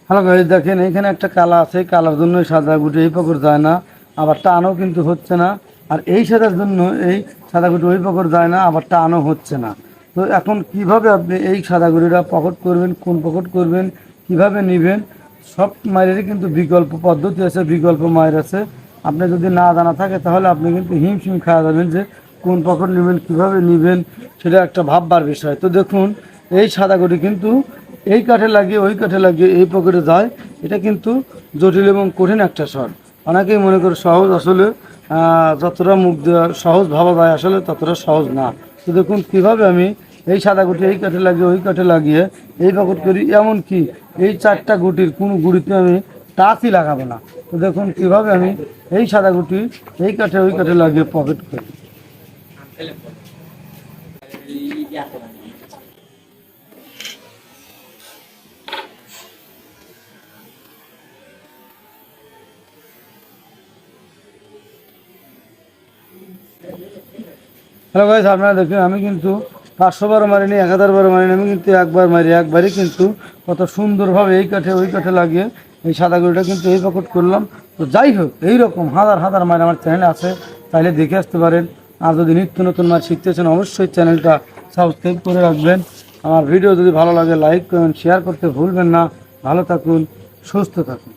Hello guys, দেখেন এইখানে একটা কালা আছে, কালার জন্য সাদা গুটি এই পকর যায় না, আবার টানও কিন্তু হচ্ছে না। আর এই সাদার জন্য এই সাদা গুটি ওই পকর যায় না, আবার টানও হচ্ছে না। তো এখন কিভাবে আপনি এই সাদা গুটিটা পকট করবেন, কোন পকট করবেন, কিভাবে নেবেন, সব মায়েরই কিন্তু বিকল্প পদ্ধতি আছে, বিকল্প মায়ের আছে। আপনি যদি না জানা থাকে তাহলে আপনি কিন্তু হিমশিম খাওয়া যাবেন যে কোন পকট নেবেন, কিভাবে নেবেন, সেটা একটা ভাববার বিষয়। তো দেখুন, এই সাদা গুটি কিন্তু এই কাঠে লাগিয়ে ওই কাঠে লাগিয়ে এই পকেটে যায়, এটা কিন্তু জটিল এবং কঠিন একটা শট। অনেকেই মনে করে সহজ, আসলে যতটা মুখ দেওয়া সহজ ভাবা যায় আসলে ততটা সহজ না। তো দেখুন কীভাবে আমি এই সাদা গুটি এই কাঠে লাগিয়ে ওই কাঠে লাগিয়ে এই পকেট করি, এমনকি এই চারটা গুটির কোনো গুটিতে আমি টাচই লাগাবো না। তো দেখুন কীভাবে আমি এই সাদা গুটি এই কাঠে ওই কাঠে লাগিয়ে পকেট করি। হ্যালো গাইস, আপনারা দেখুন আমি কিন্তু 500 বার মারিনি, 1000 বার মারিনি, আমি কিন্তু একবার মারি, একবারই কিন্তু কত সুন্দরভাবে এই কাঠে ওই কাঠে লাগিয়ে এই সাদা গরুটা কিন্তু এই পকেট করলাম। তো যাই হোক, এইরকম হাজার হাজার মার আমার চ্যানেল আছে, চাইলে দেখে আসতে পারেন। আর যদি নিত্য নতুন মাছ শিখতেছেন অবশ্যই চ্যানেলটা সাবস্ক্রাইব করে রাখবেন। আমার ভিডিও যদি ভালো লাগে লাইক করুন, শেয়ার করতে ভুলবেন না। ভালো থাকুন, সুস্থ থাকুন।